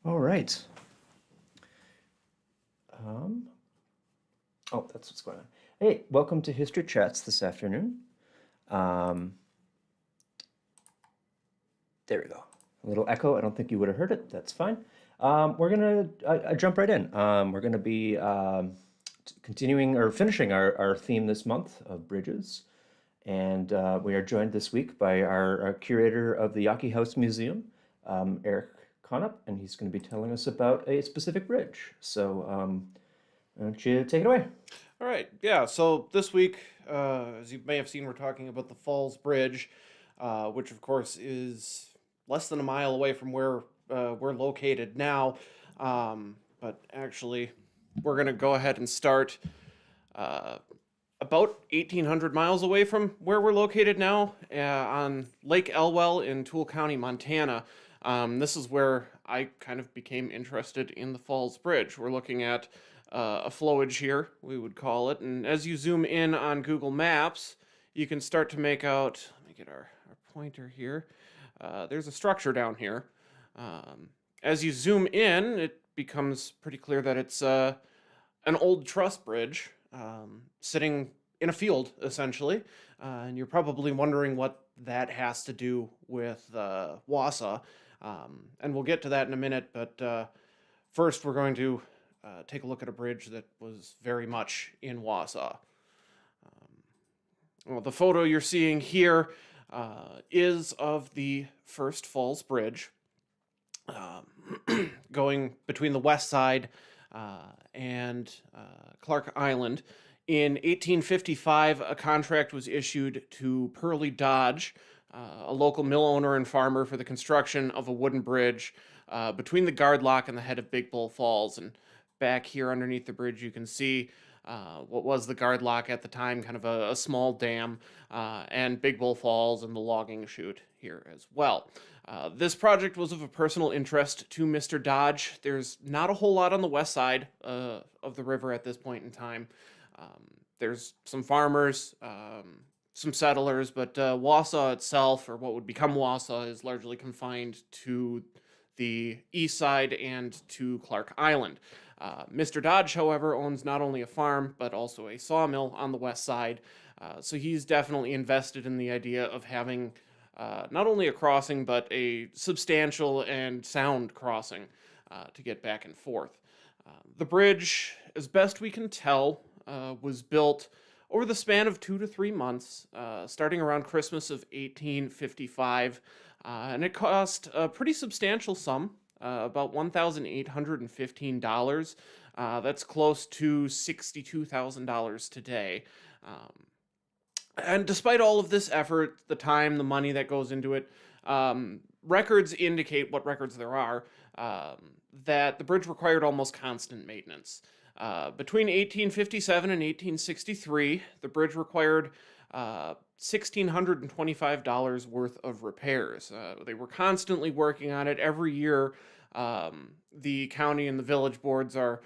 All right. Um, oh, that's what's going on. Hey, welcome to History Chats this afternoon. Um, there we go. A little echo. I don't think you would have heard it. That's fine. We're gonna jump right in. We're gonna be continuing or finishing our theme this month of bridges, and we are joined this week by our curator of the Yaki House Museum, Erick Konop, and he's going to be telling us about a specific bridge. So, why don't you take it away? All right, yeah. So this week, as you may have seen, we're talking about the Falls Bridge, which of course is less than a mile away from where we're located now. But actually, we're gonna go ahead and start uh, about 1,800 miles away from where we're located now, on Lake Elwell in Toole County, Montana. This is where I kind of became interested in the Falls Bridge. We're looking at a flowage here, we would call it. And as you zoom in on Google Maps, you can start to make out, let me get our pointer here. There's a structure down here. As you zoom in, it becomes pretty clear that it's an old truss bridge sitting in a field, essentially. And you're probably wondering what that has to do with Wausau. And we'll get to that in a minute, but first we're going to take a look at a bridge that was very much in Wausau. Well, the photo you're seeing here is of the first Falls Bridge, going between the west side and Clark Island. In 1855, a contract was issued to Pearlie Dodge, a local mill owner and farmer, for the construction of a wooden bridge between the guard lock and the head of Big Bull Falls. And back here underneath the bridge, you can see what was the guard lock at the time, kind of a small dam, and Big Bull Falls and the logging chute here as well. This project was of a personal interest to Mr. Dodge. There's not a whole lot on the west side of the river at this point in time. There's some farmers, some settlers, but Wausau itself, or what would become Wausau, is largely confined to the east side and to Clark Island. Mr. Dodge, however, owns not only a farm, but also a sawmill on the west side. So he's definitely invested in the idea of having not only a crossing, but a substantial and sound crossing to get back and forth. The bridge, as best we can tell, was built over the span of 2 to 3 months, starting around Christmas of 1855, and it cost a pretty substantial sum, about $1,815. That's close to $62,000 today. And despite all of this effort, the time, the money that goes into it, records indicate, what records there are, that the bridge required almost constant maintenance. Between 1857 and 1863, the bridge required $1,625 worth of repairs. They were constantly working on it. Every year, the county and the village boards are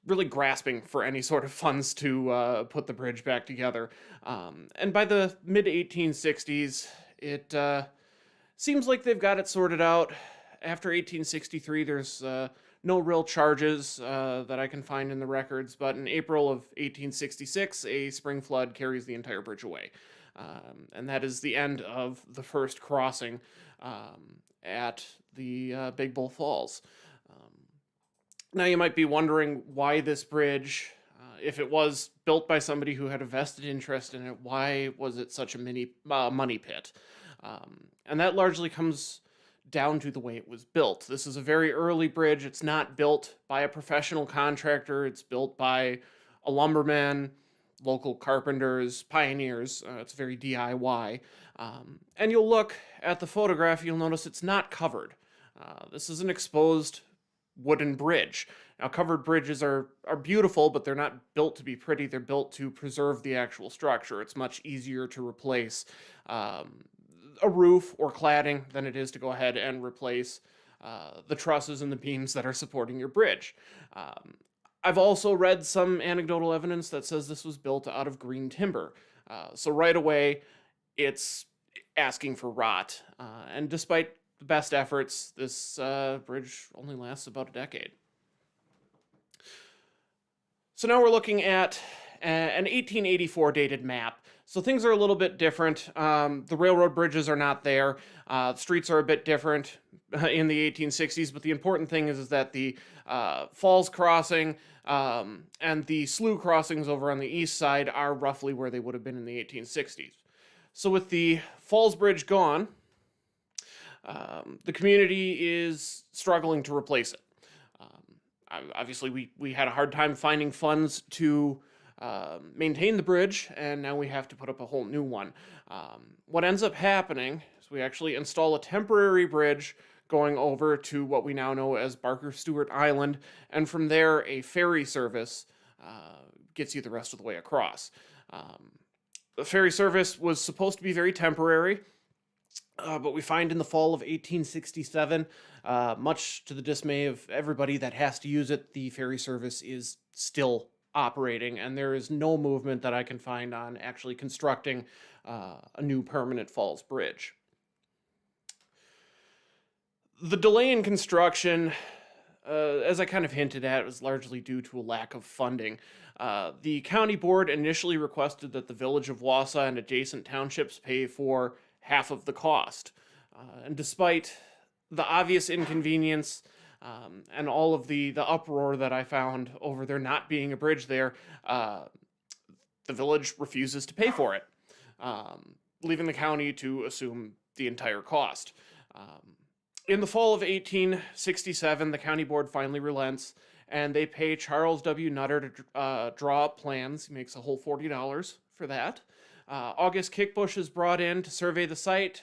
really grasping for any sort of funds to put the bridge back together. And by the mid 1860s, it seems like they've got it sorted out. After 1863, there's no real charges that I can find in the records, but in April of 1866, a spring flood carries the entire bridge away. And that is the end of the first crossing at the Big Bull Falls. Now you might be wondering why this bridge, if it was built by somebody who had a vested interest in it, why was it such a money pit? And that largely comes down to the way it was built. This is a very early bridge. It's not built by a professional contractor. It's built by a lumberman, local carpenters, pioneers. It's very DIY. And you'll look at the photograph, you'll notice it's not covered. This is an exposed wooden bridge. Now, covered bridges are beautiful, but they're not built to be pretty. They're built to preserve the actual structure. It's much easier to replace a roof or cladding than it is to go ahead and replace the trusses and the beams that are supporting your bridge. I've also read some anecdotal evidence that says this was built out of green timber. So right away, it's asking for rot. And despite the best efforts, this bridge only lasts about a decade. So now we're looking at an 1884 dated map. So things are a little bit different. The railroad bridges are not there. Streets are a bit different in the 1860s, but the important thing is that the Falls Crossing and the slough crossings over on the east side are roughly where they would have been in the 1860s. So with the Falls Bridge gone, the community is struggling to replace it. Obviously, we had a hard time finding funds to maintain the bridge, and now we have to put up a whole new one. What ends up happening is we actually install a temporary bridge going over to what we now know as Barker Stewart Island, and from there a ferry service gets you the rest of the way across. The ferry service was supposed to be very temporary, but we find in the fall of 1867, much to the dismay of everybody that has to use it, the ferry service is still operating, and there is no movement that I can find on actually constructing a new permanent Falls Bridge. The delay in construction, as I kind of hinted at, was largely due to a lack of funding. The county board initially requested that the village of Wausau and adjacent townships pay for half of the cost. And despite the obvious inconvenience and all of the uproar that I found over there not being a bridge there, the village refuses to pay for it, leaving the county to assume the entire cost. In the fall of 1867, the county board finally relents, and they pay Charles W. Nutter to draw up plans. He makes a whole $40 for that. August Kickbush is brought in to survey the site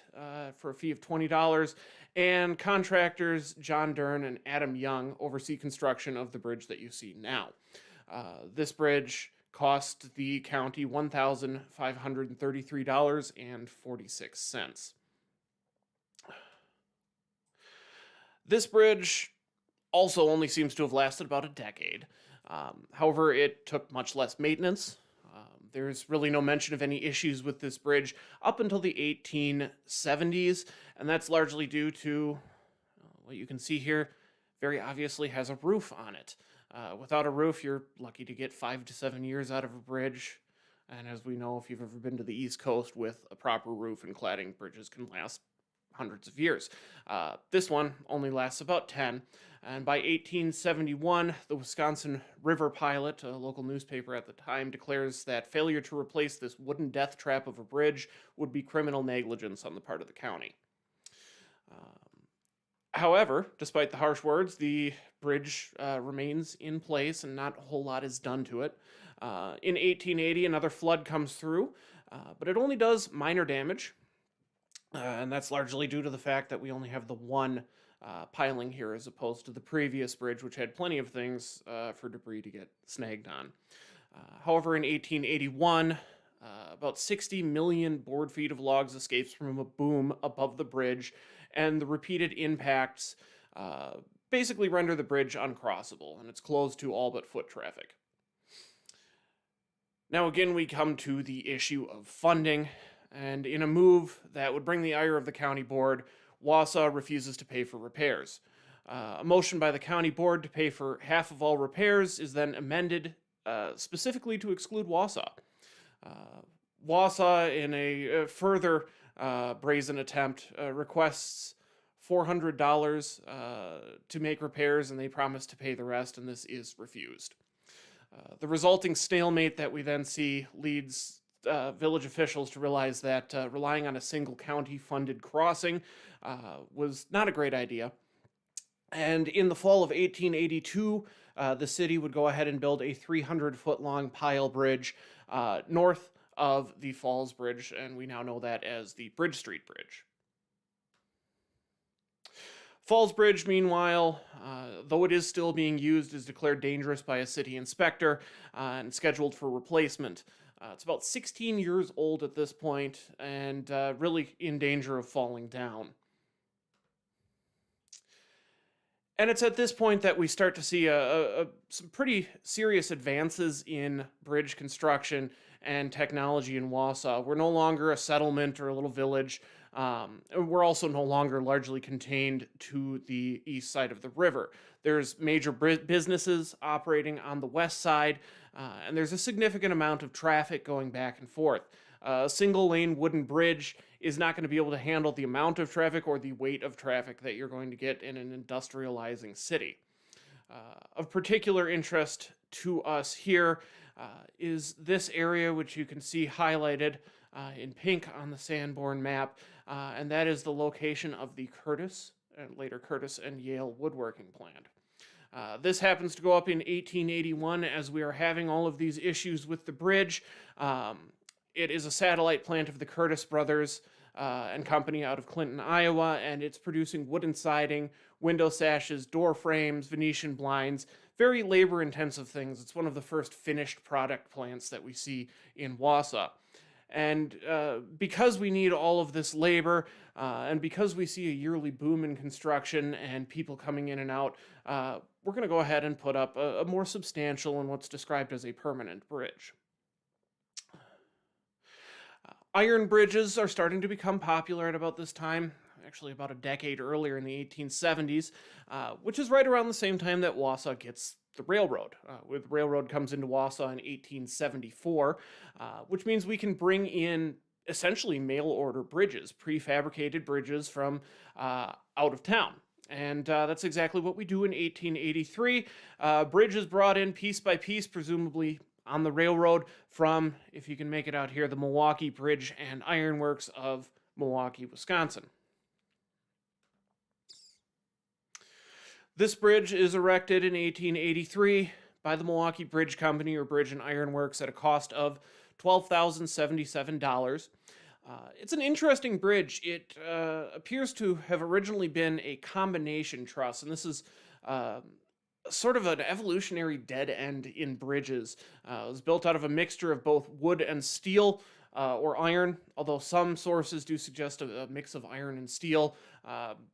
for a fee of $20, and contractors John Dern and Adam Young oversee construction of the bridge that you see now. This bridge cost the county $1,533.46. This bridge also only seems to have lasted about a decade. However, it took much less maintenance. There's really no mention of any issues with this bridge up until the 1870s, and that's largely due to what you can see here very obviously has a roof on it. Without a roof, you're lucky to get 5 to 7 years out of a bridge, and as we know, if you've ever been to the East Coast, with a proper roof and cladding, bridges can last hundreds of years. This one only lasts about 10, and by 1871, the Wisconsin River Pilot, a local newspaper at the time, declares that failure to replace this wooden death trap of a bridge would be criminal negligence on the part of the county. However, despite the harsh words, the bridge remains in place and not a whole lot is done to it. In 1880, another flood comes through, but it only does minor damage. And that's largely due to the fact that we only have the one piling here as opposed to the previous bridge, which had plenty of things for debris to get snagged on. However, in 1881, about 60 million board feet of logs escapes from a boom above the bridge, and the repeated impacts basically render the bridge uncrossable, and it's closed to all but foot traffic. Now again, we come to the issue of funding. And in a move that would bring the ire of the county board, Wausau refuses to pay for repairs. A motion by the county board to pay for half of all repairs is then amended specifically to exclude Wausau. Wausau, in a further brazen attempt, requests $400 to make repairs, and they promise to pay the rest, and this is refused. The resulting stalemate that we then see leads village officials to realize that relying on a single county-funded crossing was not a great idea. And in the fall of 1882, the city would go ahead and build a 300-foot-long pile bridge north of the Falls Bridge, and we now know that as the Bridge Street Bridge. Falls Bridge, meanwhile, though it is still being used, is declared dangerous by a city inspector and scheduled for replacement. It's about 16 years old at this point and really in danger of falling down. And it's at this point that we start to see some pretty serious advances in bridge construction and technology in Wausau. We're no longer a settlement or a little village. And we're also no longer largely contained to the east side of the river. There's major businesses operating on the west side, and there's a significant amount of traffic going back and forth. A single lane wooden bridge is not going to be able to handle the amount of traffic or the weight of traffic that you're going to get in an industrializing city. Of particular interest to us here is this area, which you can see highlighted in pink on the Sanborn map, and that is the location of the Curtis, and later Curtis and Yale woodworking plant. This happens to go up in 1881 as we are having all of these issues with the bridge. It is a satellite plant of the Curtis brothers and company out of Clinton, Iowa, and it's producing wooden siding, window sashes, door frames, Venetian blinds, very labor-intensive things. It's one of the first finished product plants that we see in Wausau. And because we need all of this labor, and because we see a yearly boom in construction and people coming in and out, we're going to go ahead and put up a more substantial and what's described as a permanent bridge. Iron bridges are starting to become popular at about this time, actually about a decade earlier in the 1870s, which is right around the same time that Wausau gets the railroad. The railroad comes into Wausau in 1874, which means we can bring in essentially mail order bridges, prefabricated bridges from out of town. And that's exactly what we do in 1883. Bridge is brought in piece by piece, presumably on the railroad from, if you can make it out here, the Milwaukee Bridge and Iron Works of Milwaukee, Wisconsin. This bridge is erected in 1883 by the Milwaukee Bridge Company, or Bridge and Iron Works, at a cost of $12,077. It's an interesting bridge. It appears to have originally been a combination truss, and this is sort of an evolutionary dead end in bridges. It was built out of a mixture of both wood and steel, or iron, although some sources do suggest a mix of iron and steel.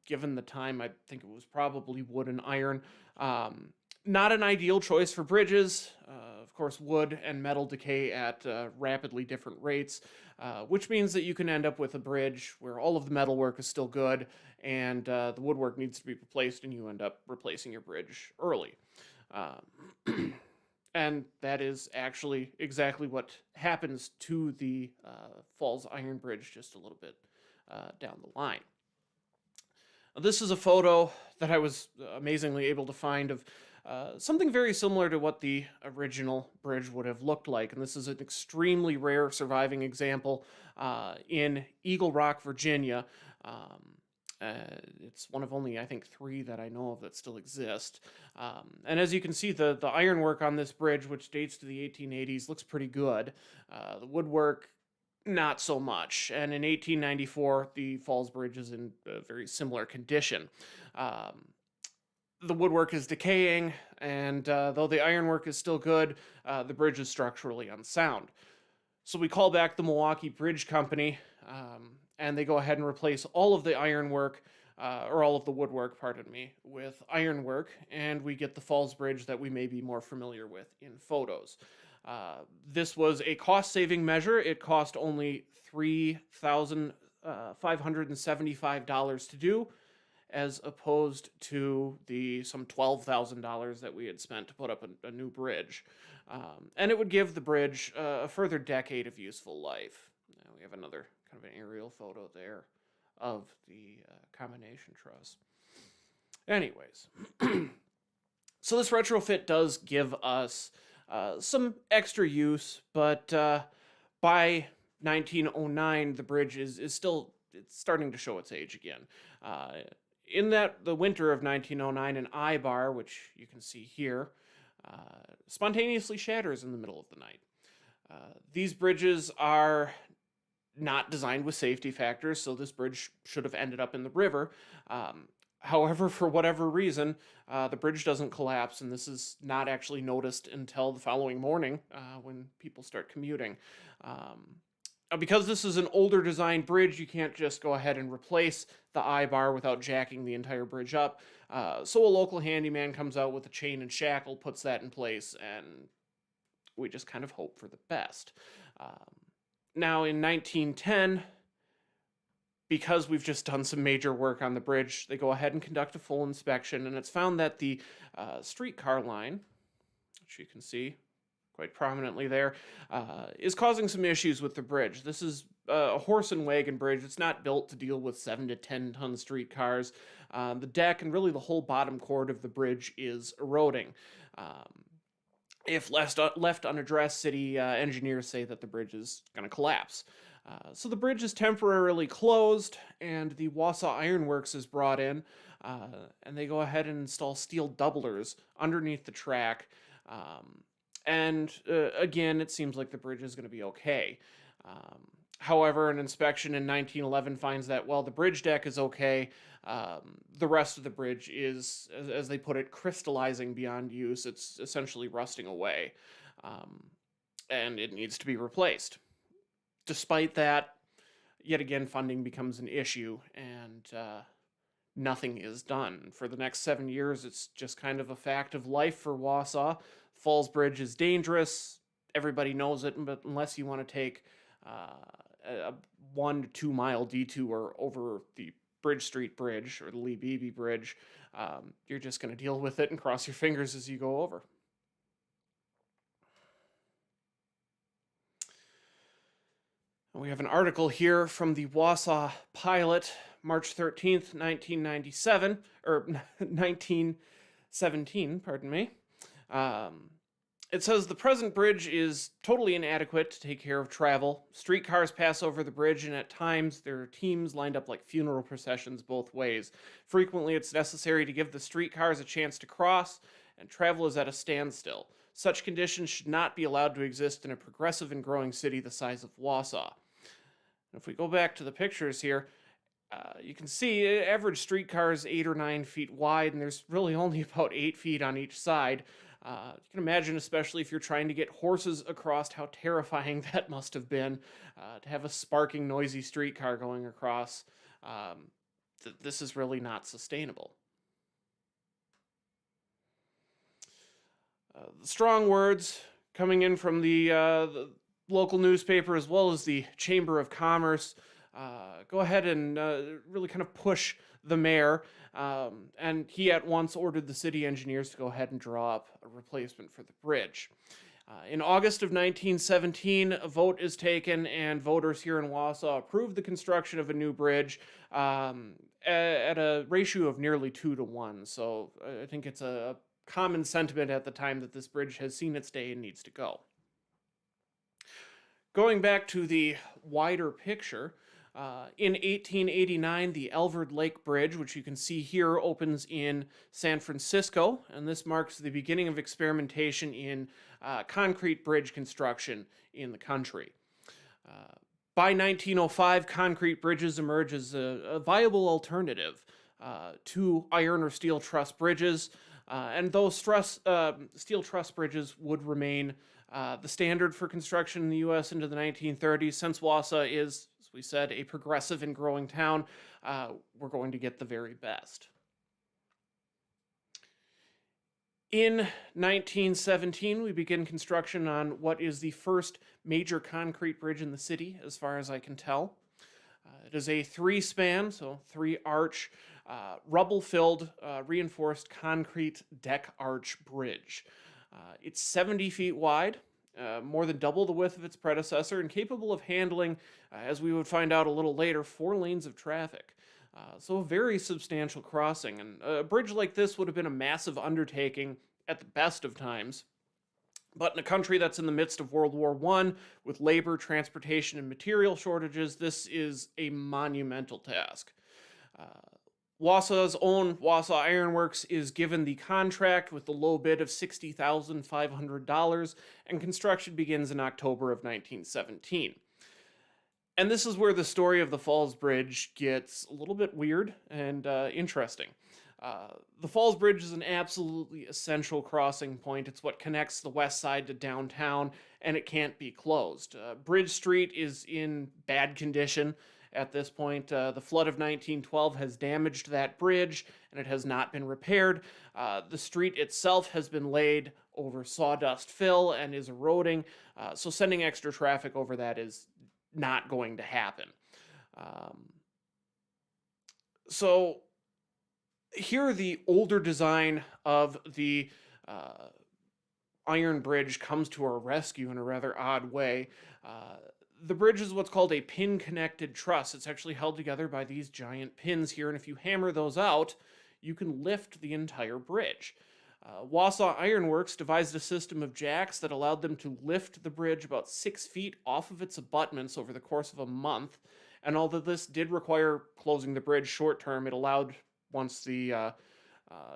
Given the time, I think it was probably wood and iron. Not an ideal choice for bridges. Of course, wood and metal decay at rapidly different rates, which means that you can end up with a bridge where all of the metalwork is still good and the woodwork needs to be replaced, and you end up replacing your bridge early. And that is actually exactly what happens to the Falls Iron Bridge just a little bit down the line. This is a photo that I was amazingly able to find of something very similar to what the original bridge would have looked like. And this is an extremely rare surviving example in Eagle Rock, Virginia. It's one of only, I think, 3 that I know of that still exist. And as you can see, the ironwork on this bridge, which dates to the 1880s, looks pretty good. The woodwork, not so much. And in 1894, the Falls Bridge is in a very similar condition. The woodwork is decaying, and though the ironwork is still good, the bridge is structurally unsound. So we call back the Milwaukee Bridge Company, and they go ahead and replace all of the ironwork, or all of the woodwork, pardon me, with ironwork, and we get the Falls Bridge that we may be more familiar with in photos. This was a cost-saving measure. It cost only $3,575 to do, as opposed to the some $12,000 that we had spent to put up a new bridge. And it would give the bridge a further decade of useful life. Now we have another kind of an aerial photo there of the combination truss. Anyways, so this retrofit does give us some extra use, but by 1909, the bridge is still, it's starting to show its age again. In the winter of 1909, an eye bar, which you can see here, spontaneously shatters in the middle of the night. These bridges are not designed with safety factors, so this bridge should have ended up in the river. However, for whatever reason, the bridge doesn't collapse, and this is not actually noticed until the following morning when people start commuting. Because this is an older design bridge, you can't just go ahead and replace the eye bar without jacking the entire bridge up. So a local handyman comes out with a chain and shackle, puts that in place, and we just kind of hope for the best. Um, Now, in 1910, because we've just done some major work on the bridge, they go ahead and conduct a full inspection, and it's found that the streetcar line, which you can see quite prominently there, is causing some issues with the bridge. This is a horse and wagon bridge. It's not built to deal with 7 to 10 ton streetcars. The deck and really the whole bottom chord of the bridge is eroding. Um, if left unaddressed, city engineers say that the bridge is going to collapse. So the bridge is temporarily closed, and the Wausau Ironworks is brought in, and they go ahead and install steel doublers underneath the track. And again, it seems like the bridge is going to be okay. However, an inspection in 1911 finds that while the bridge deck is okay, the rest of the bridge is, as they put it, crystallizing beyond use. It's essentially rusting away, and it needs to be replaced. Despite that, yet again, funding becomes an issue, and nothing is done. For the next 7 years, it's just kind of a fact of life for Wausau. Falls Bridge is dangerous. Everybody knows it, but unless you want to take a 1 to 2 mile detour over the Bridge Street Bridge or the Lee Beebe Bridge, you're just going to deal with it and cross your fingers as you go over. We have an article here from the Wausau Pilot, March 13th, 1997, or 1917, pardon me. It says the present bridge is totally inadequate to take care of travel. Streetcars pass over the bridge, and at times there are teams lined up like funeral processions both ways. Frequently, it's necessary to give the streetcars a chance to cross, and travel is at a standstill. Such conditions should not be allowed to exist in a progressive and growing city the size of Wausau. If we go back to the pictures here, you can see average streetcar is 8 or 9 feet wide, and there's really only about 8 feet on each side. You can imagine, especially if you're trying to get horses across, how terrifying that must have been to have a sparking, noisy streetcar going across. This is really not sustainable. The strong words coming in from the local newspaper as well as the Chamber of Commerce go ahead and really kind of push the mayor, and he at once ordered the city engineers to go ahead and draw up a replacement for the bridge. In August of 1917, a vote is taken, and voters here in Wausau approved the construction of a new bridge at a ratio of nearly 2 to 1. So I think it's a common sentiment at the time that this bridge has seen its day and needs to go. Going back to the wider picture, in 1889, the Elverd Lake Bridge, which you can see here, opens in San Francisco, and this marks the beginning of experimentation in concrete bridge construction in the country. By 1905, concrete bridges emerge as a viable alternative to iron or steel truss bridges, and those steel truss bridges would remain the standard for construction in the U.S. into the 1930s. Since Wausau is, as we said, a progressive and growing town, we're going to get the very best. In 1917, we begin construction on what is the first major concrete bridge in the city, as far as I can tell. It is a 3-span, so 3-arch, rubble-filled, reinforced concrete deck arch bridge. It's 70 feet wide, more than double the width of its predecessor, and capable of handling, as we would find out a little later, 4 lanes of traffic. So a very substantial crossing, and a bridge like this would have been a massive undertaking at the best of times. But in a country that's in the midst of World War I, with labor, transportation, and material shortages, this is a monumental task. Wausau's own Wausau Ironworks is given the contract with the low bid of $60,500, and construction begins in October of 1917. And this is where the story of the Falls Bridge gets a little bit weird and interesting. The Falls Bridge is an absolutely essential crossing point. It's what connects the west side to downtown, and it can't be closed. Bridge Street is in bad condition at this point. The flood of 1912 has damaged that bridge, and it has not been repaired. The street itself has been laid over sawdust fill and is eroding, so sending extra traffic over that is not going to happen. So here, the older design of the iron bridge comes to our rescue in a rather odd way. The bridge is what's called a pin-connected truss. It's actually held together by these giant pins here, and if you hammer those out, you can lift the entire bridge. Wausau Ironworks devised a system of jacks that allowed them to lift the bridge about 6 feet off of its abutments over the course of a month, and although this did require closing the bridge short-term, it allowed, once the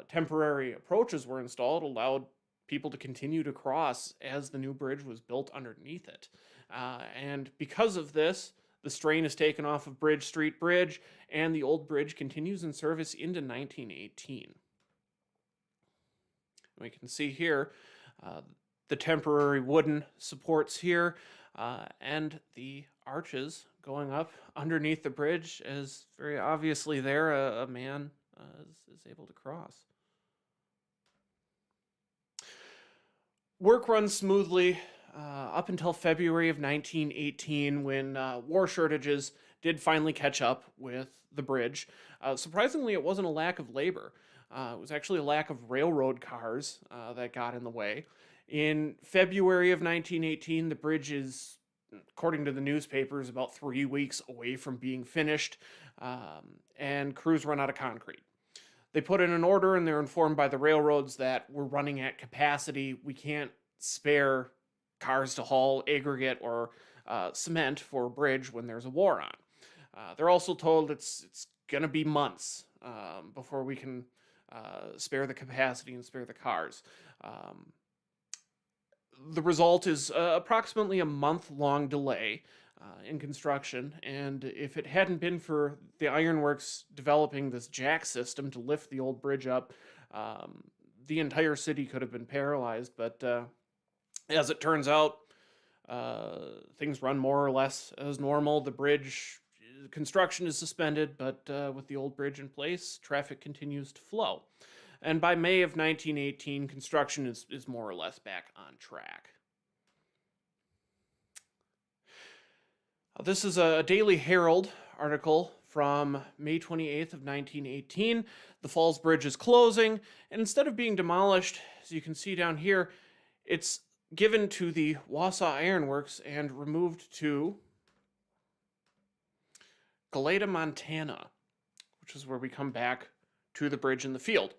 temporary approaches were installed, allowed people to continue to cross as the new bridge was built underneath it. And because of this, the strain is taken off of Bridge Street Bridge, and the old bridge continues in service into 1918. We can see here the temporary wooden supports here, and the arches going up underneath the bridge, as very obviously there a man is able to cross. Work runs smoothly up until February of 1918, when war shortages did finally catch up with the bridge. Surprisingly, it wasn't a lack of labor. It was actually a lack of railroad cars that got in the way. In February of 1918, the bridge is, according to the newspapers, about 3 weeks away from being finished, and crews run out of concrete. They put in an order, and they're informed by the railroads that we're running at capacity. We can't spare cars to haul aggregate or cement for a bridge when there's a war on. They're also told it's going to be months before we can spare the capacity and spare the cars. The result is approximately a month-long delay in construction, and if it hadn't been for the ironworks developing this jack system to lift the old bridge up, the entire city could have been paralyzed. But as it turns out, things run more or less as normal. The bridge construction is suspended, but with the old bridge in place, traffic continues to flow. And by May of 1918, construction is more or less back on track. This is a Daily Herald article from May 28th of 1918. The Falls Bridge is closing, and instead of being demolished, as you can see down here, it's given to the Wausau Ironworks and removed to Galata, Montana, which is where we come back to the bridge in the field.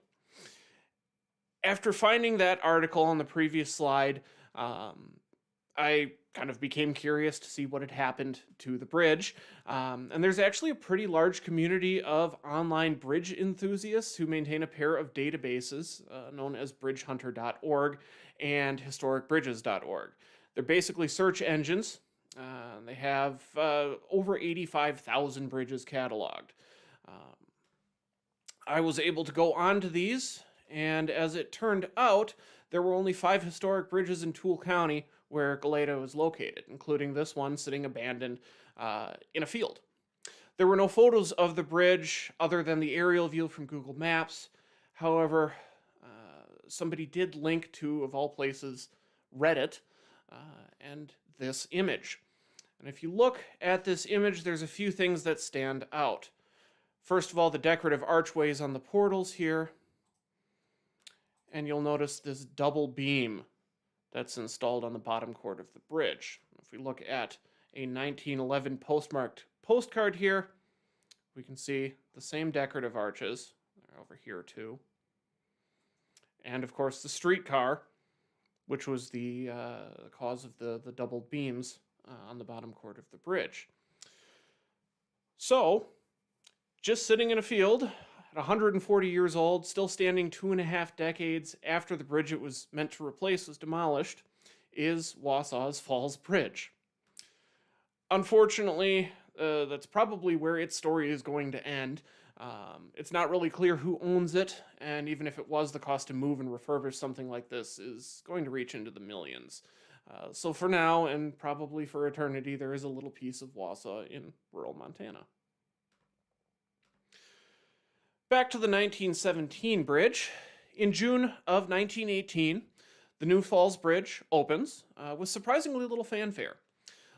After finding that article on the previous slide, I kind of became curious to see what had happened to the bridge. And there's actually a pretty large community of online bridge enthusiasts who maintain a pair of databases known as bridgehunter.org and historicbridges.org. They're basically search engines. They have over 85,000 bridges cataloged. I was able to go onto these, and as it turned out, there were only 5 historic bridges in Toole County where Galata was located, including this one sitting abandoned in a field. There were no photos of the bridge other than the aerial view from Google Maps. However, somebody did link to, of all places, Reddit, and this image. And if you look at this image, there's a few things that stand out. First of all, the decorative archways on the portals here. And you'll notice this double beam that's installed on the bottom chord of the bridge. If we look at a 1911 postmarked postcard here, we can see the same decorative arches. They're over here too. And of course the streetcar, which was the cause of the doubled beams on the bottom chord of the bridge. So, just sitting in a field, at 140 years old, still standing 2.5 decades after the bridge it was meant to replace was demolished, is Wausau's Falls Bridge. Unfortunately, that's probably where its story is going to end. It's not really clear who owns it, and even if it was, the cost to move and refurbish something like this is going to reach into the millions. So for now, and probably for eternity, there is a little piece of Wausau in rural Montana. Back to the 1917 bridge. In June of 1918, The New Falls Bridge opens with surprisingly little fanfare.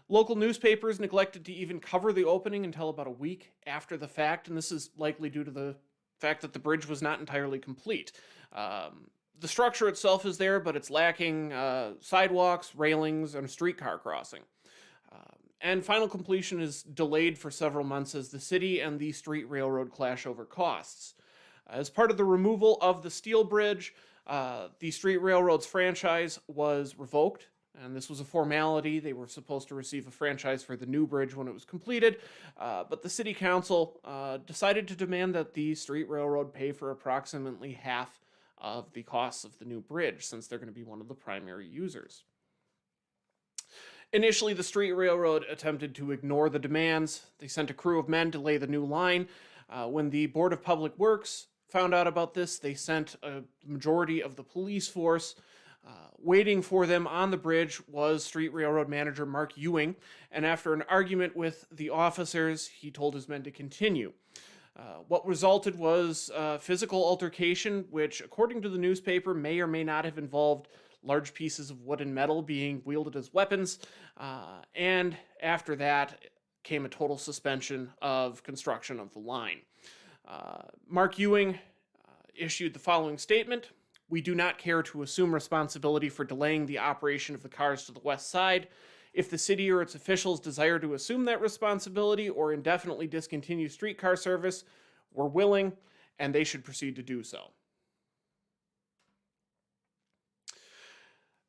Local newspapers neglected to even cover the opening until about a week after the fact, and this is likely due to the fact that the bridge was not entirely complete. The structure itself is there, but it's lacking sidewalks, railings, and a streetcar crossing. And final completion is delayed for several months as the city and the street railroad clash over costs. As part of the removal of the steel bridge, the street railroad's franchise was revoked, and this was a formality. They were supposed to receive a franchise for the new bridge when it was completed, but the city council decided to demand that the street railroad pay for approximately half of the costs of the new bridge, since they're going to be one of the primary users. Initially, the street railroad attempted to ignore the demands. They sent a crew of men to lay the new line. When the Board of Public Works found out about this, they sent a majority of the police force. Waiting for them on the bridge was Street Railroad manager Mark Ewing, and after an argument with the officers, he told his men to continue. What resulted was physical altercation, which, according to the newspaper, may or may not have involved large pieces of wood and metal being wielded as weapons, and after that came a total suspension of construction of the line. Mark Ewing issued the following statement: "We do not care to assume responsibility for delaying the operation of the cars to the west side. If the city or its officials desire to assume that responsibility or indefinitely discontinue streetcar service, we're willing, and they should proceed to do so."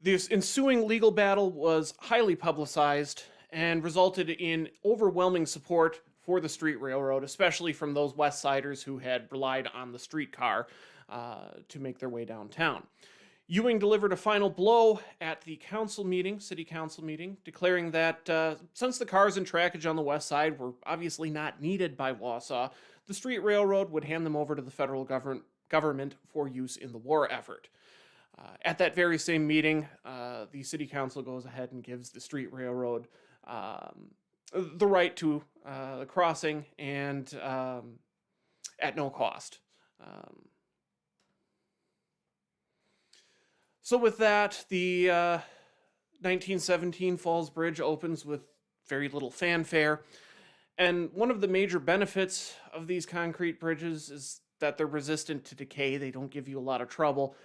This ensuing legal battle was highly publicized and resulted in overwhelming support for the street railroad, especially from those West Siders who had relied on the streetcar to make their way downtown. Ewing delivered a final blow at the city council meeting, declaring that since the cars and trackage on the west side were obviously not needed by Wausau, the street railroad would hand them over to the federal government for use in the war effort. At that very same meeting, the city council goes ahead and gives the street railroad the right to the crossing, and at no cost. So with that, the 1917 Falls Bridge opens with very little fanfare, and one of the major benefits of these concrete bridges is that they're resistant to decay. They don't give you a lot of trouble.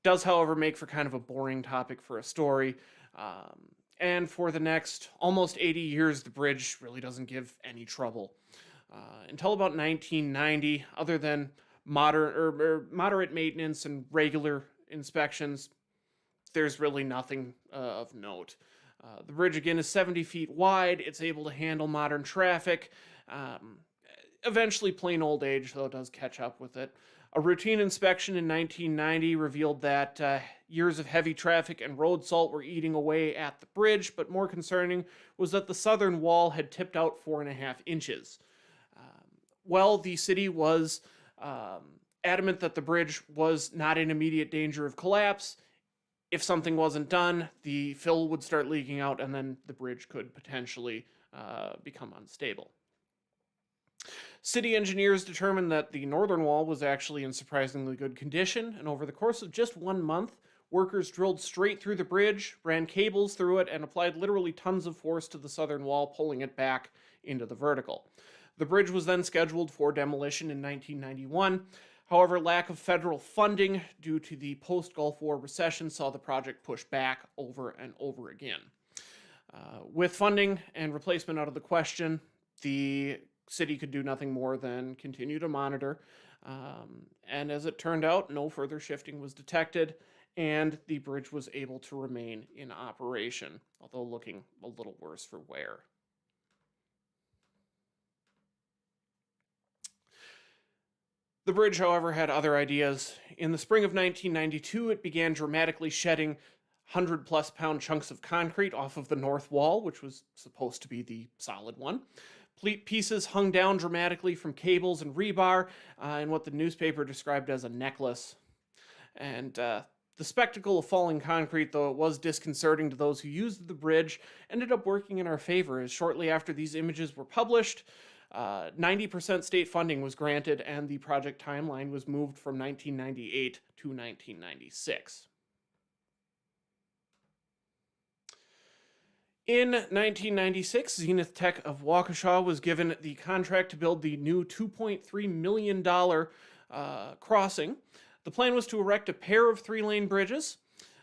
Does, however, make for kind of a boring topic for a story. And for the next almost 80 years, the bridge really doesn't give any trouble. Until about 1990, other than moderate maintenance and regular inspections, there's really nothing of note. The bridge, again, is 70 feet wide. It's able to handle modern traffic. Eventually, plain old age, though, does catch up with it. A routine inspection in 1990 revealed that years of heavy traffic and road salt were eating away at the bridge, but more concerning was that the southern wall had tipped out 4.5 inches. Well, the city was adamant that the bridge was not in immediate danger of collapse. If something wasn't done, the fill would start leaking out, and then the bridge could potentially become unstable. City engineers determined that the northern wall was actually in surprisingly good condition, and over the course of just 1 month, workers drilled straight through the bridge, ran cables through it, and applied literally tons of force to the southern wall, pulling it back into the vertical. The bridge was then scheduled for demolition in 1991. However, lack of federal funding due to the post-Gulf War recession saw the project pushed back over and over again. With funding and replacement out of the question, the city could do nothing more than continue to monitor. And as it turned out, no further shifting was detected, and the bridge was able to remain in operation, although looking a little worse for wear. The bridge, however, had other ideas. In the spring of 1992, it began dramatically shedding 100-plus pound chunks of concrete off of the north wall, which was supposed to be the solid one. Pieces hung down dramatically from cables and rebar in what the newspaper described as a necklace. And the spectacle of falling concrete, though it was disconcerting to those who used the bridge, ended up working in our favor, as shortly after these images were published, 90% state funding was granted, and the project timeline was moved from 1998 to 1996. In 1996, Zenith Tech of Waukesha was given the contract to build the new $2.3 million crossing. The plan was to erect a pair of 3-lane bridges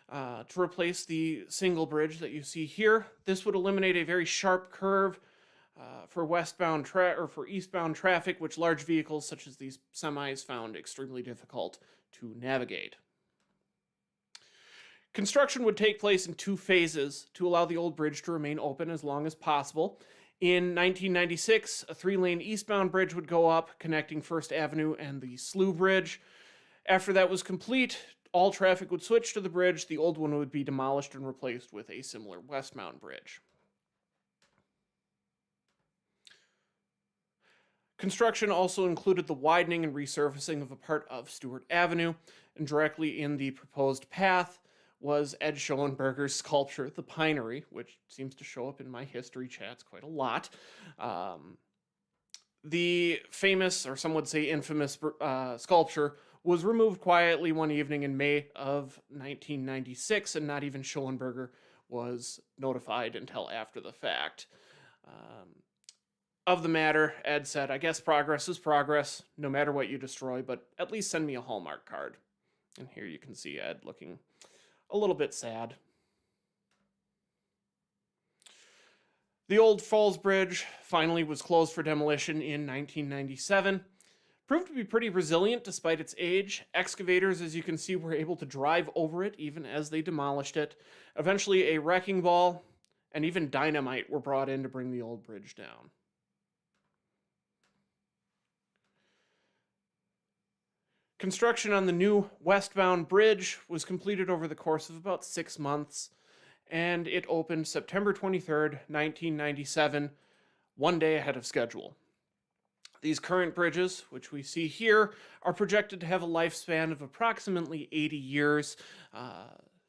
to replace the single bridge that you see here. This would eliminate a very sharp curve for eastbound traffic, which large vehicles such as these semis found extremely difficult to navigate. Construction would take place in 2 phases to allow the old bridge to remain open as long as possible. In 1996, a 3-lane eastbound bridge would go up, connecting First Avenue and the Slough Bridge. After that was complete, all traffic would switch to the bridge. The old one would be demolished and replaced with a similar westbound bridge. Construction also included the widening and resurfacing of a part of Stewart Avenue, and directly in the proposed path was Ed Schoenberger's sculpture, The Pinery, which seems to show up in my history chats quite a lot. The famous, or some would say infamous, sculpture was removed quietly one evening in May of 1996, and not even Schoenberger was notified until after the fact. Of the matter, Ed said, "I guess progress is progress, no matter what you destroy, but at least send me a Hallmark card." And here you can see Ed looking a little bit sad. The old Falls Bridge finally was closed for demolition in 1997. Proved to be pretty resilient despite its age. Excavators, as you can see, were able to drive over it even as they demolished it. Eventually, a wrecking ball and even dynamite were brought in to bring the old bridge down. Construction on the new westbound bridge was completed over the course of about 6 months, and it opened September 23rd, 1997, one day ahead of schedule. These current bridges, which we see here, are projected to have a lifespan of approximately 80 years.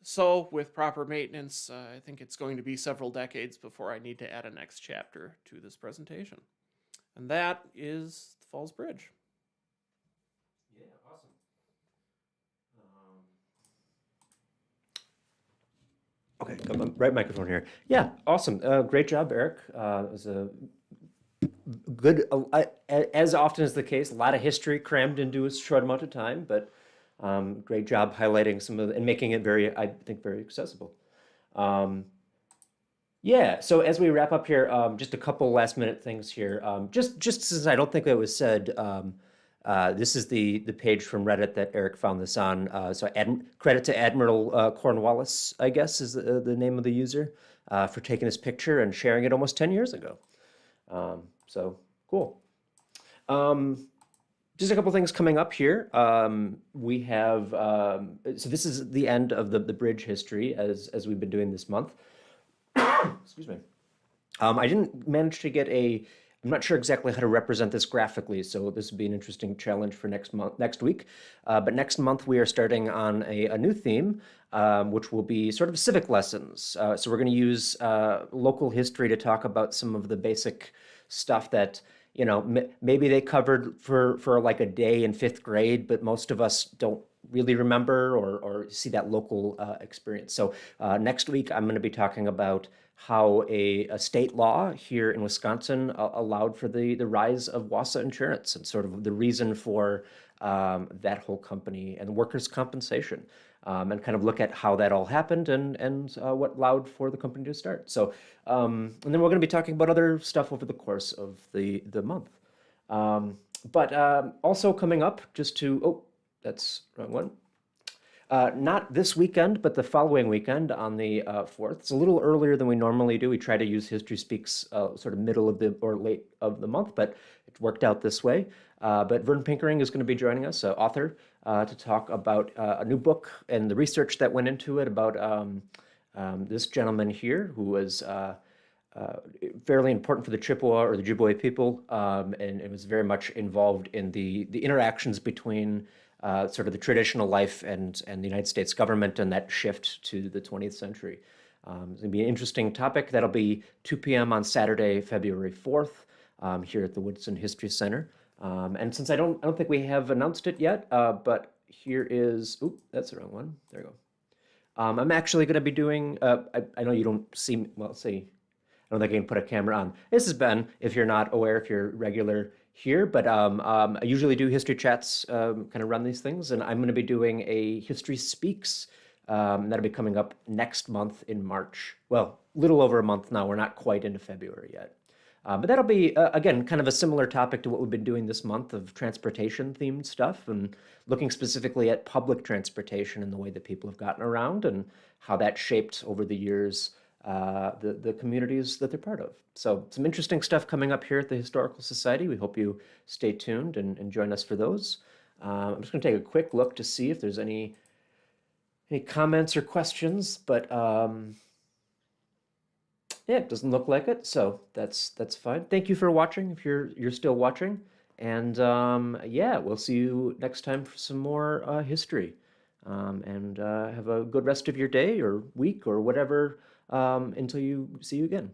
So with proper maintenance, I think it's going to be several decades before I need to add a next chapter to this presentation. And that is the Falls Bridge. Yeah, awesome. Okay, got my right microphone here. Yeah, awesome. Great job, Eric. It was a good, as often is the case, a lot of history crammed into a short amount of time, but great job highlighting some of and making it very, I think, very accessible. Yeah, so as we wrap up here, just a couple last minute things here. Just since I don't think it was said, this is the page from Reddit that Eric found this on. So credit to Admiral Cornwallis, I guess, is the name of the user, for taking this picture and sharing it almost 10 years ago. So cool. Just a couple things coming up here. We have, so this is the end of the bridge history as we've been doing this month. Excuse me. I didn't manage to get I'm not sure exactly how to represent this graphically, so this would be an interesting challenge for next week. But next month we are starting on a new theme, which will be sort of civic lessons. So we're going to use local history to talk about some of the basic stuff that, you know, maybe they covered for like a day in 5th grade, but most of us don't really remember or see that local experience. So next week I'm going to be talking about how a state law here in Wisconsin allowed for the rise of Wausau Insurance and sort of the reason for that whole company and workers' compensation, and kind of look at how that all happened and what allowed for the company to start. So, and then we're going to be talking about other stuff over the course of the month. But also coming up, just to, that's wrong one. Not this weekend, but the following weekend on the 4th. It's a little earlier than we normally do. We try to use History Speaks sort of middle of or late of the month, but it worked out this way. But Vern Pinkering is going to be joining us, author, to talk about a new book and the research that went into it about this gentleman here who was fairly important for the Chippewa or the Ojibwe people, and it was very much involved in the interactions between sort of the traditional life and the United States government and that shift to the 20th century. It's going to be an interesting topic. That'll be 2 p.m. on Saturday, February 4th, here at the Woodson History Center. And since I don't think we have announced it yet, but here is, that's the wrong one. There you go. I'm actually going to be doing, I know you don't see, well, let's see. don't think I can put a camera on. This has been, if you're not aware, if you're regular here, but I usually do history chats, kind of run these things, and I'm going to be doing a History Speaks. That'll be coming up next month in March. Well, little over a month now. We're not quite into February yet. But that'll be, again, kind of a similar topic to what we've been doing this month of transportation themed stuff and looking specifically at public transportation and the way that people have gotten around and how that shaped over the years the communities that they're part of. So some interesting stuff coming up here at the Historical Society. We hope you stay tuned and join us for those. I'm just going to take a quick look to see if there's any comments or questions, but yeah, it doesn't look like it, so that's fine. Thank you for watching if you're still watching, and yeah, we'll see you next time for some more history. And have a good rest of your day or week or whatever until you see you again.